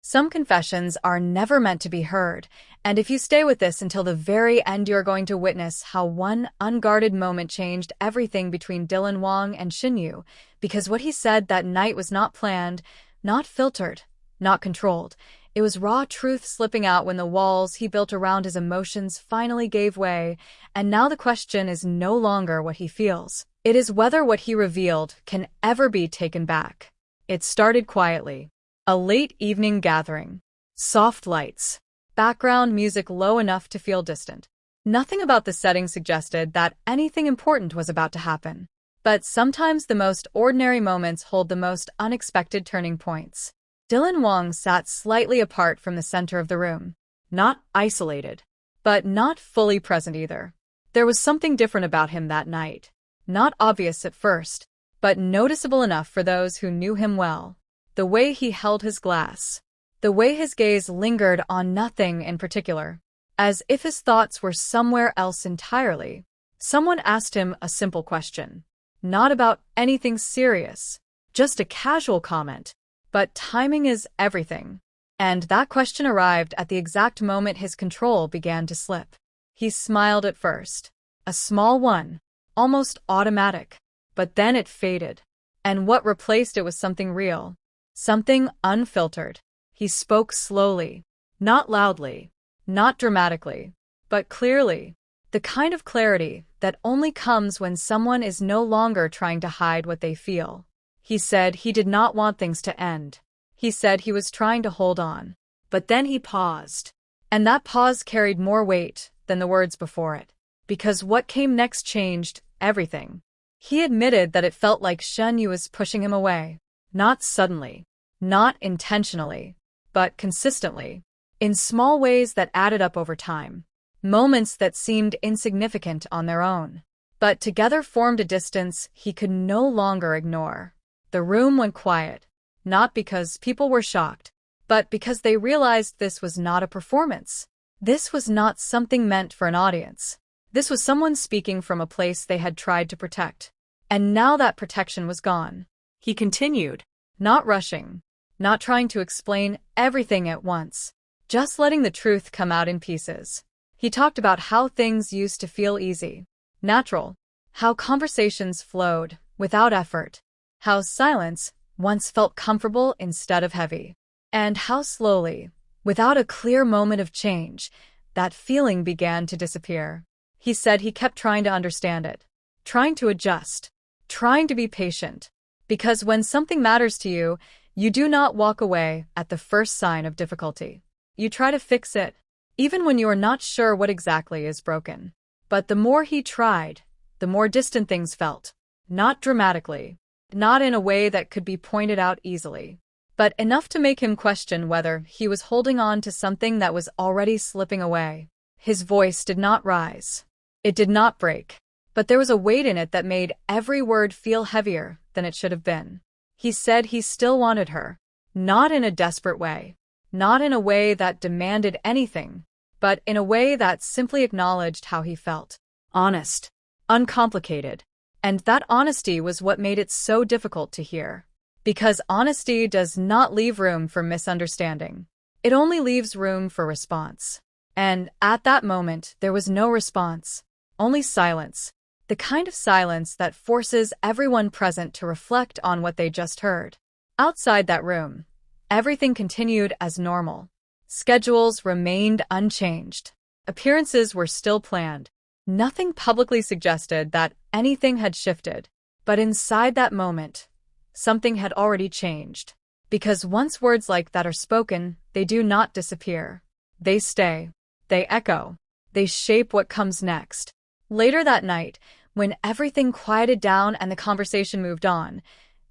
Some confessions are never meant to be heard, and if you stay with this until the very end, you're going to witness how one unguarded moment changed everything between Dylan Wang and Shen Yue, because what he said that night was not planned, not filtered, not controlled. It was raw truth slipping out when the walls he built around his emotions finally gave way, and now the question is no longer what he feels. It is whether what he revealed can ever be taken back. It started quietly. A late evening gathering. Soft lights. Background music low enough to feel distant. Nothing about the setting suggested that anything important was about to happen. But sometimes the most ordinary moments hold the most unexpected turning points. Dylan Wang sat slightly apart from the center of the room. Not isolated, but not fully present either. There was something different about him that night. Not obvious at first, but noticeable enough for those who knew him well. The way he held his glass. The way his gaze lingered on nothing in particular. As if his thoughts were somewhere else entirely. Someone asked him a simple question. Not about anything serious. Just a casual comment. But timing is everything. And that question arrived at the exact moment his control began to slip. He smiled at first. A small one. Almost automatic. But then it faded. And what replaced it was something real. Something unfiltered. He spoke slowly. Not loudly. Not dramatically. But clearly. The kind of clarity that only comes when someone is no longer trying to hide what they feel. He said he did not want things to end. He said he was trying to hold on. But then he paused. And that pause carried more weight than the words before it. Because what came next changed everything. He admitted that it felt like Shen Yue was pushing him away. Not suddenly. Not intentionally. But consistently. In small ways that added up over time. Moments that seemed insignificant on their own. But together formed a distance he could no longer ignore. The room went quiet, not because people were shocked, but because they realized this was not a performance. This was not something meant for an audience. This was someone speaking from a place they had tried to protect. And now that protection was gone. He continued, not rushing, not trying to explain everything at once, just letting the truth come out in pieces. He talked about how things used to feel easy, natural, how conversations flowed without effort. How silence once felt comfortable instead of heavy. And how slowly, without a clear moment of change, that feeling began to disappear. He said he kept trying to understand it. Trying to adjust. Trying to be patient. Because when something matters to you, you do not walk away at the first sign of difficulty. You try to fix it, even when you are not sure what exactly is broken. But the more he tried, the more distant things felt. Not dramatically. Not in a way that could be pointed out easily, but enough to make him question whether he was holding on to something that was already slipping away. His voice did not rise. It did not break, but there was a weight in it that made every word feel heavier than it should have been. He said he still wanted her, not in a desperate way, not in a way that demanded anything, but in a way that simply acknowledged how he felt. Honest, uncomplicated. And that honesty was what made it so difficult to hear. Because honesty does not leave room for misunderstanding. It only leaves room for response. And at that moment, there was no response. Only silence. The kind of silence that forces everyone present to reflect on what they just heard. Outside that room, everything continued as normal. Schedules remained unchanged. Appearances were still planned. Nothing publicly suggested that anything had shifted, but inside that moment, something had already changed. Because once words like that are spoken, they do not disappear. They stay. They echo. They shape what comes next. Later that night, when everything quieted down and the conversation moved on,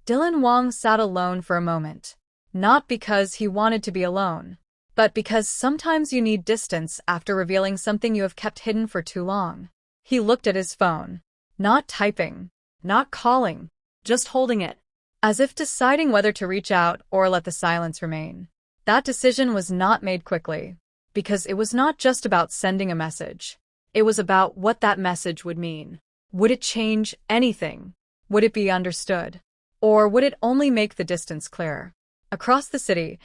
Dylan Wang sat alone for a moment. Not because he wanted to be alone, but because sometimes you need distance after revealing something you have kept hidden for too long. He looked at his phone. Not typing, not calling, just holding it, as if deciding whether to reach out or let the silence remain. That decision was not made quickly, because it was not just about sending a message. It was about what that message would mean. Would it change anything? Would it be understood? Or would it only make the distance clearer? Across the city,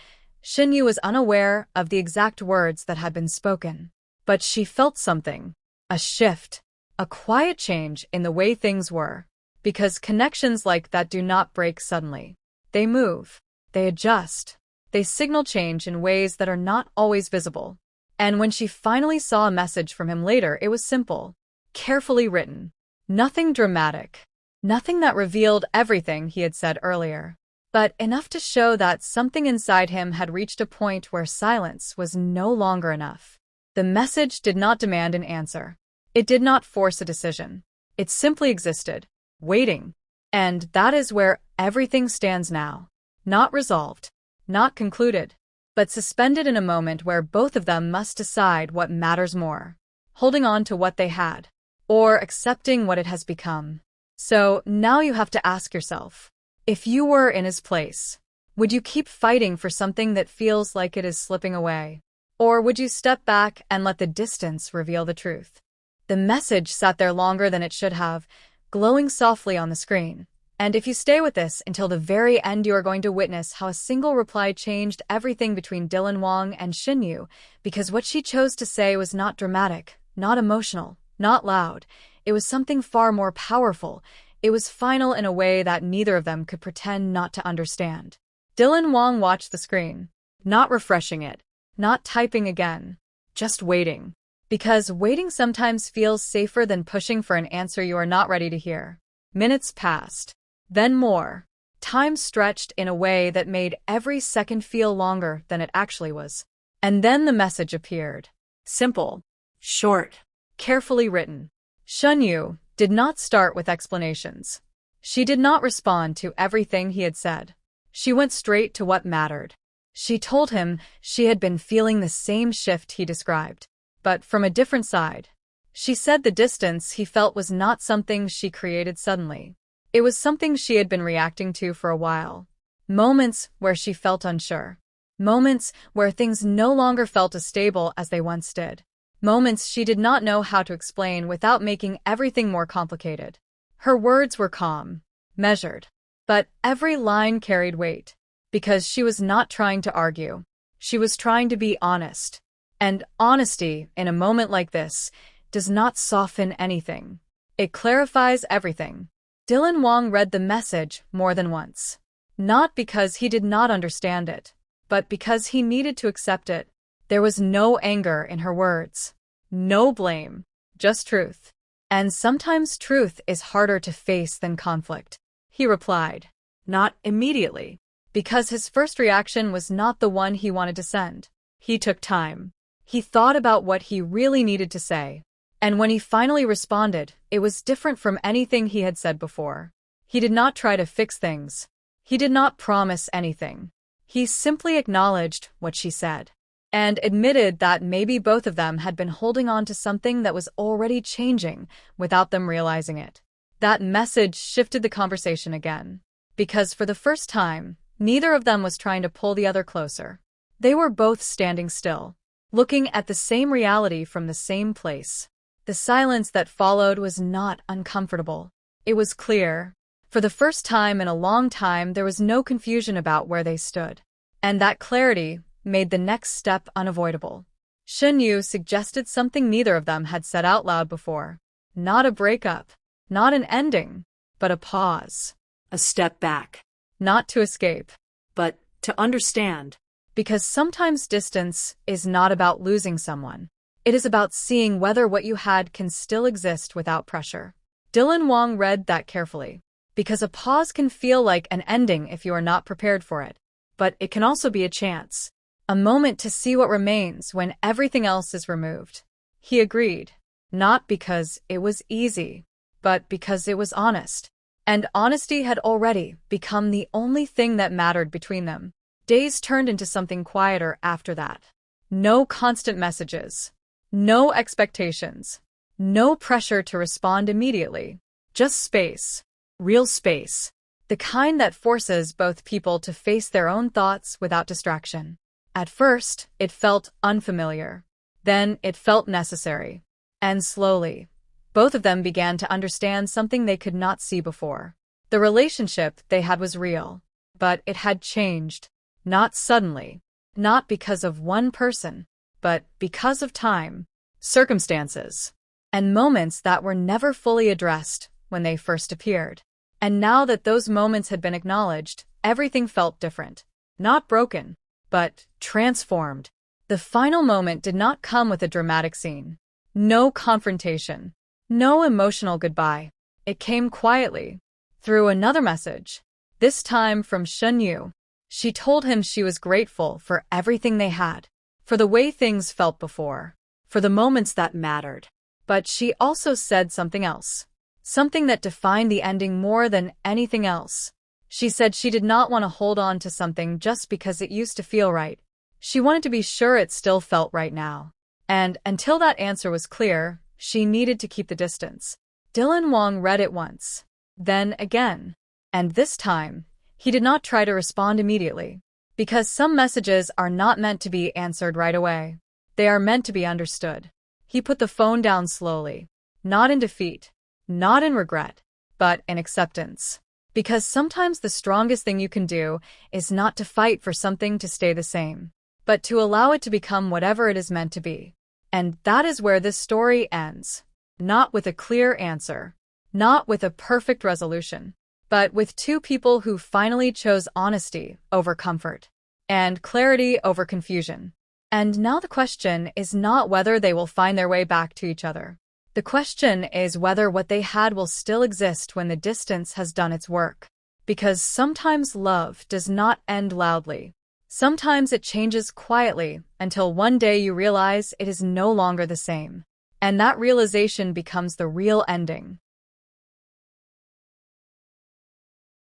Shen Yue was unaware of the exact words that had been spoken. But she felt something. A shift. A quiet change in the way things were. Because connections like that do not break suddenly. They move. They adjust. They signal change in ways that are not always visible. And when she finally saw a message from him later, it was simple. Carefully written. Nothing dramatic. Nothing that revealed everything he had said earlier. But enough to show that something inside him had reached a point where silence was no longer enough. The message did not demand an answer. It did not force a decision. It simply existed, waiting. And that is where everything stands now. Not resolved, not concluded, but suspended in a moment where both of them must decide what matters more. Holding on to what they had, or accepting what it has become. So now you have to ask yourself, if you were in his place, would you keep fighting for something that feels like it is slipping away? Or would you step back and let the distance reveal the truth? The message sat there longer than it should have, glowing softly on the screen. And if you stay with this until the very end, you are going to witness how a single reply changed everything between Wang and Shen Yue, because what she chose to say was not dramatic, not emotional, not loud. It was something far more powerful. It was final in a way that neither of them could pretend not to understand. Wang watched the screen, not refreshing it, not typing again, just waiting. Because waiting sometimes feels safer than pushing for an answer you are not ready to hear. Minutes passed. Then more. Time stretched in a way that made every second feel longer than it actually was. And then the message appeared. Simple. Short. Carefully written. Shen Yue did not start with explanations. She did not respond to everything he had said. She went straight to what mattered. She told him she had been feeling the same shift he described, but from a different side. She said the distance he felt was not something she created suddenly. It was something she had been reacting to for a while. Moments where she felt unsure. Moments where things no longer felt as stable as they once did. Moments she did not know how to explain without making everything more complicated. Her words were calm, measured, but every line carried weight, because she was not trying to argue. She was trying to be honest. And honesty, in a moment like this, does not soften anything. It clarifies everything. Wang read the message more than once. Not because he did not understand it, but because he needed to accept it. There was no anger in her words. No blame. Just truth. And sometimes truth is harder to face than conflict. He replied. Not immediately. Because his first reaction was not the one he wanted to send. He took time. He thought about what he really needed to say. And when he finally responded, it was different from anything he had said before. He did not try to fix things. He did not promise anything. He simply acknowledged what she said. And admitted that maybe both of them had been holding on to something that was already changing without them realizing it. That message shifted the conversation again. Because for the first time, neither of them was trying to pull the other closer. They were both standing still, looking at the same reality from the same place. The silence that followed was not uncomfortable. It was clear. For the first time in a long time, there was no confusion about where they stood. And that clarity made the next step unavoidable. Shen Yue suggested something neither of them had said out loud before. Not a breakup, not an ending, but a pause. A step back. Not to escape, but to understand. Because sometimes distance is not about losing someone. It is about seeing whether what you had can still exist without pressure. Wang read that carefully. Because a pause can feel like an ending if you are not prepared for it. But it can also be a chance. A moment to see what remains when everything else is removed. He agreed. Not because it was easy, but because it was honest. And honesty had already become the only thing that mattered between them. Days turned into something quieter after that. No constant messages. No expectations. No pressure to respond immediately. Just space. Real space. The kind that forces both people to face their own thoughts without distraction. At first, it felt unfamiliar. Then it felt necessary. And slowly, both of them began to understand something they could not see before. The relationship they had was real, but it had changed. Not suddenly, Not because of one person, but because of time, circumstances, and moments that were never fully addressed when they first appeared. And now that those moments had been acknowledged, everything felt different. Not broken, but transformed. The final moment did not come with a dramatic scene. No confrontation. No emotional goodbye. It came quietly, through another message, this time from Shen Yue. She told him she was grateful for everything they had, for the way things felt before, for the moments that mattered. But she also said something else. Something that defined the ending more than anything else. She said she did not want to hold on to something just because it used to feel right. She wanted to be sure it still felt right now. And until that answer was clear, she needed to keep the distance. Wang read it once, then again. And this time, he did not try to respond immediately. Because some messages are not meant to be answered right away. They are meant to be understood. He put the phone down slowly. Not in defeat. Not in regret, but in acceptance. Because sometimes the strongest thing you can do is not to fight for something to stay the same, but to allow it to become whatever it is meant to be. And that is where this story ends. Not with a clear answer, not with a perfect resolution, but with two people who finally chose honesty over comfort, and clarity over confusion. And now the question is not whether they will find their way back to each other. The question is whether what they had will still exist when the distance has done its work. Because sometimes love does not end loudly. Sometimes it changes quietly until one day you realize it is no longer the same. And that realization becomes the real ending.